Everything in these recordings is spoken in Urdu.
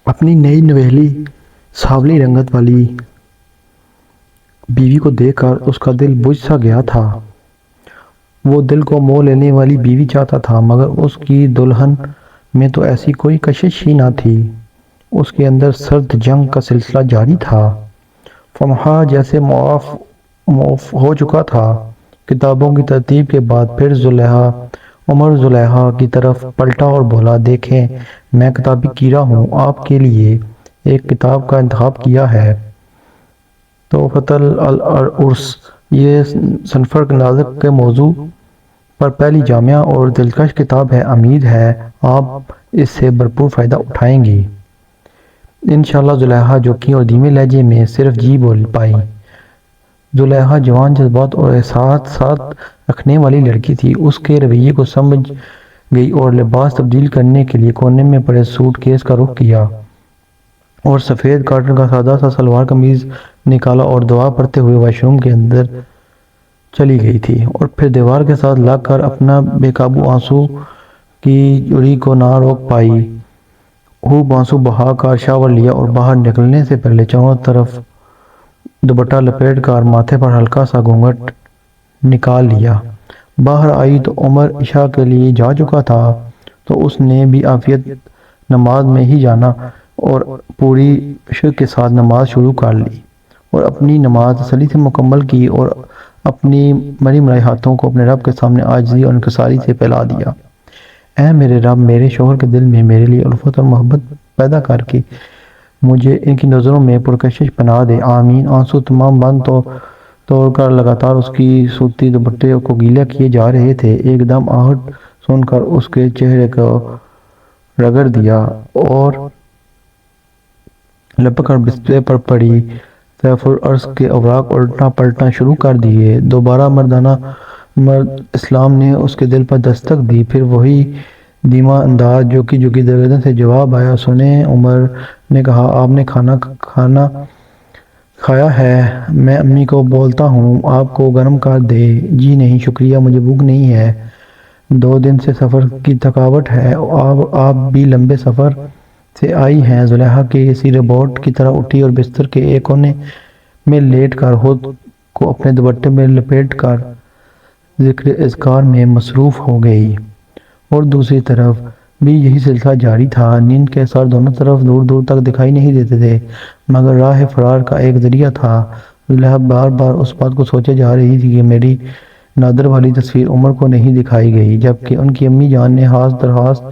اپنی نئی نویلی سانولی رنگت والی بیوی کو دیکھ کر اس کا دل بجھ سا گیا تھا۔ وہ دل کو مو لینے والی بیوی چاہتا تھا، مگر اس کی دلہن میں تو ایسی کوئی کشش ہی نہ تھی۔ اس کے اندر سرد جنگ کا سلسلہ جاری تھا، فمہا جیسے معاف ہو چکا تھا۔ کتابوں کی ترتیب کے بعد پھر عمر زلیخا کی طرف پلٹا اور بولا، دیکھیں میں کتابی کیڑا ہوں، آپ کے لیے ایک کتاب کا انتخاب کیا ہے۔ تحفۃ العروس، یہ صنفر نازک کے موضوع پر پہلی جامع اور دلکش کتاب ہے۔ امید ہے آپ اس سے بھرپور فائدہ اٹھائیں گی۔ انشاءاللہ زلیخا جوکی اور دھیمے لہجے میں صرف جی بول پائی۔ زلیخا جوان، جذبات اور احساسات رکھنے والی لڑکی تھی۔ اس کے رویے کو سمجھ گئی اور لباس تبدیل کرنے کے لیے کونے میں پڑے سوٹ کیس کا رخ کیا اور سفید کاٹن کا سادہ سا شلوار قمیض نکالا اور دعا پڑھتے ہوئے واش روم کے اندر چلی گئی تھی، اور پھر دیوار کے ساتھ لگ کر اپنا بے قابو آنسو کی جھڑی کو نہ روک پائی۔ خوب آنسو بہا کر شاور لیا اور باہر نکلنے سے پہلے چاروں طرف دوپٹہ لپیٹ کر ماتھے پر ہلکا سا گھونگھٹ نکال لیا۔ باہر آئی تو عمر عشاء کے لیے جا چکا تھا، تو اس نے بھی عافیت نماز میں ہی جانا اور پوری عشق کے ساتھ نماز شروع کر لی اور اپنی نماز تسلی سے مکمل کی اور اپنی مری مرائی ہاتھوں کو اپنے رب کے سامنے عاجزی اور انکساری سے پھیلا دیا۔ اے میرے رب، میرے شوہر کے دل میں میرے لیے الفت اور محبت پیدا کر کے مجھے ان کی نظروں میں پرکشش بنا دے، آمین۔ آنسو تمام بند توڑ کر لگاتار اس کی سوتی دوپٹے کو گیلا کیے جا رہے تھے۔ ایک دم آہٹ سن کر اس کے چہرے کو رگڑ دیا اور لپک کر بسترے پر پڑی سیف العرض کے اوراق الٹنا پلٹنا شروع کر دیے۔ دوبارہ مرد اسلام نے اس کے دل پر دستک دی، پھر وہی دھیما انداز، جوکی دروازے سے جواب آیا، سنیں۔ عمر نے کہا، آپ نے کھانا کھایا ہے؟ میں امی کو بولتا ہوں آپ کو گرم کر دے۔ جی نہیں شکریہ، مجھے بھوک نہیں ہے، 2 دن سے سفر کی تھکاوٹ ہے۔ آپ بھی لمبے سفر سے آئی ہیں۔ زلیخا کسی روبوٹ کی طرح اٹھی اور بستر کے ایک کونے میں لیٹ کر خود کو اپنے دوپٹے میں لپیٹ کر ذکر اذکار میں مصروف ہو گئی، اور دوسری طرف بھی یہی سلسلہ جاری تھا۔ نیند کے اثر دونوں طرف دور دور تک دکھائی نہیں دیتے تھے، مگر راہ فرار کا ایک ذریعہ تھا۔ زلیخا بار بار اس بات کو سوچے جا رہی تھی کہ میری نادر والی تصویر عمر کو نہیں دکھائی گئی، جبکہ ان کی امی جان نے درخواست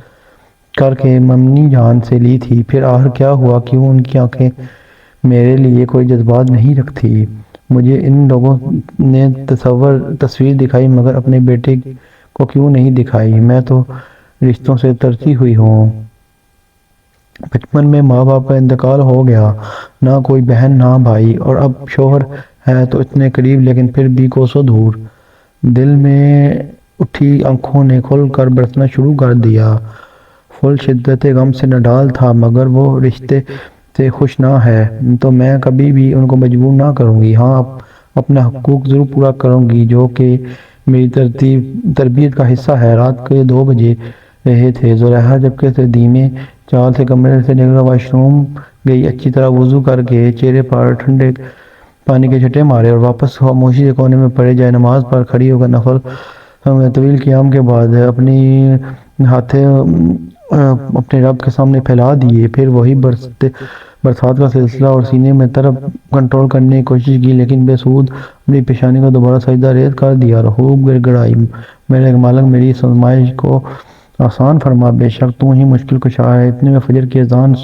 کر کے ممنی جان سے لی تھی۔ پھر آخر کیا ہوا؟ کیوں ان کی آنکھیں میرے لیے کوئی جذبات نہیں رکھتی؟ مجھے ان لوگوں نے تصویر دکھائی، مگر اپنے بیٹے کو کیوں نہیں دکھائی؟ میں تو رشتوں سے ترسی ہوئی ہوں۔ بچپن میں ماں باپ کا انتقال ہو گیا، نہ کوئی بہن نہ بھائی، اور اب شوہر ہے تو اتنے قریب لیکن پھر بھی کوسوں دور۔ دل میں اٹھی آنکھوں نے کھل کر برسنا شروع کر دیا۔ پھول شدت غم سے نڈال تھا، مگر وہ رشتے سے خوش نہ ہے تو میں کبھی بھی ان کو مجبور نہ کروں گی۔ ہاں، اپنا حقوق ضرور پورا کروں گی، جو کہ میری تربیت کا حصہ ہے۔ رات کے 2 بج رہے تھے۔ زلیخا چپکے سے دھیمے چال سے کمرے سے نکل کر واش روم گئی، اچھی طرح وضو کر کے چہرے پر ٹھنڈے پانی کے چھٹے مارے اور واپس خاموشی سے کونے میں پڑے جائے نماز پر کھڑی ہو کر نفل طویل قیام کے بعد اپنی ہاتھیں اپنے رب کے سامنے پھیلا دیے۔ پھر وہی برسات کا سلسلہ اور سینے میں طرب کنٹرول کرنے کی کوشش کی، لیکن بے سود اپنی پیشانی کو دوبارہ سجدہ ریز کر دیا اور خوب گڑ گڑائی، میرے مالک میری آزمائش کو آسان فرما، بے شک تو ہی مشکل کشا ہے۔ اتنے میں فجر کی اذان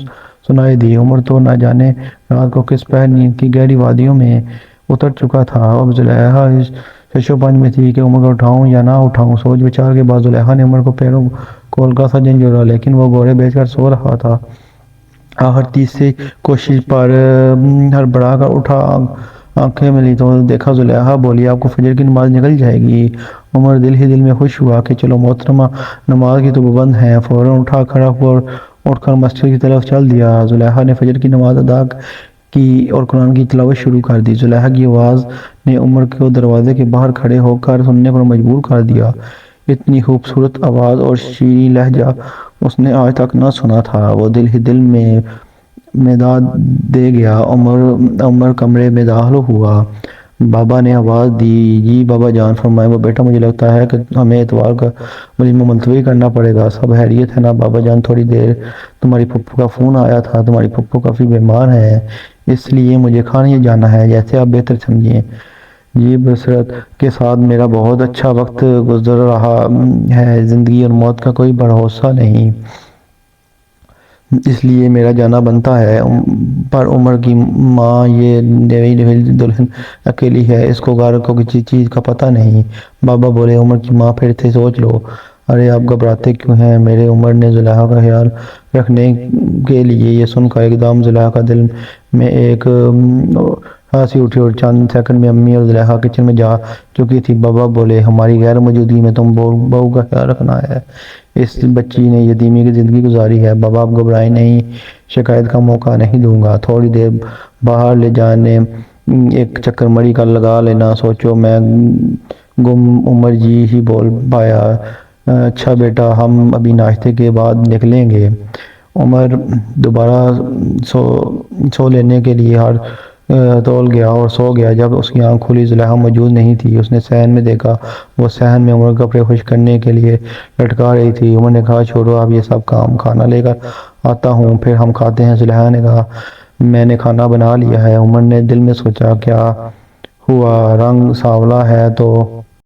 سنائی دی۔ عمر تو نہ جانے رات کو کس پہر نیند کی گہری وادیوں میں اتر چکا تھا۔ اب زلیخا اس شش و پنج میں تھی کہ عمر کو اٹھاؤں یا نہ اٹھاؤں۔ سوچ بچار کے بعد زلیخا نے عمر کو پیروں کو ہلکا سا جھنجھوڑا، لیکن وہ گوڑے بیچ کر سو رہا تھا۔ آخر تیسری کوشش پر ہڑبڑا کر اٹھا، آنکھیں ملی تو دیکھا زلیخا بولی، آپ کو فجر کی نماز نکل جائے گی۔ عمر دل ہی دل میں خوش ہوا کہ چلو محترمہ، نماز کی تو پابند ہے۔ فوراً اٹھا کھڑا ہوا اور اٹھ کر مسجد کی طرف چل دیا۔ زلیخا نے فجر کی نماز ادا کی اور قرآن کی تلاوت شروع کر دی۔ زلیخا کی آواز نے عمر کو دروازے کے باہر کھڑے ہو کر سننے پر مجبور کر دیا۔ اتنی خوبصورت آواز اور شیریں لہجہ اس نے آج تک نہ سنا تھا۔ وہ دل ہی دل میں میں دے گیا۔ عمر کمرے میں داخل ہوا۔ بابا نے آواز دی، جی بابا جان فرمائے۔ وہ بیٹا مجھے لگتا ہے کہ ہمیں اتوار کا ولیمہ ملتوی کرنا پڑے گا، سب خیریت ہے نا؟ بابا جان تھوڑی دیر تمہاری پھپھو کا فون آیا تھا، تمہاری پھپھو کافی بیمار ہے، اس لیے مجھے کھانے جانا ہے، جیسے آپ بہتر سمجھیں۔ جی بصرت کے ساتھ میرا بہت اچھا وقت گزر رہا ہے، زندگی اور موت کا کوئی بھروسہ نہیں، اس لیے میرا جانا بنتا ہے۔ پر عمر کی ماں یہ نئی دلہن اکیلی ہے، اس کو گھر کو کسی چیز کا پتہ نہیں۔ بابا بولے، عمر کی ماں پھر سے سوچ لو۔ ارے آپ گھبراتے کیوں ہیں میرے عمر نے زلیخا کا خیال رکھنے کے لیے یہ سن کر ایک دم زلیخا دل میں ایک ہنسی اٹھی اور چند سیکنڈ میں امی اور زلیخا کچن میں جا چکی تھی۔ بابا بولے، ہماری غیر موجودگی میں تم بہو کا خیال رکھنا ہے، اس بچی نے یتیمی کی زندگی گزاری ہے۔ بابا آپ گھبرائیں نہیں، شکایت کا موقع نہیں دوں گا، تھوڑی دیر باہر لے جانے ایک چکر مری کا لگا لینا۔ سوچو میں گم عمر جی ہی بول پایا، اچھا بیٹا ہم ابھی ناشتے کے بعد نکلیں گے۔ عمر دوبارہ سو لینے کے لیے ہر تول گیا اور سو گیا۔ جب اس کی آنکھ کھلی زلیخا موجود نہیں تھی، اس نے صحن میں دیکھا، وہ صحن میں عمر کپڑے خشک کرنے کے لیے لٹکا رہی تھی۔ عمر نے کہا، چھوڑو اب یہ سب کام، کھانا لے کر آتا ہوں پھر ہم کھاتے ہیں۔ زلیخا نے کہا، میں نے کھانا بنا لیا ہے۔ عمر نے دل میں سوچا، کیا ہوا، رنگ سانولا ہے تو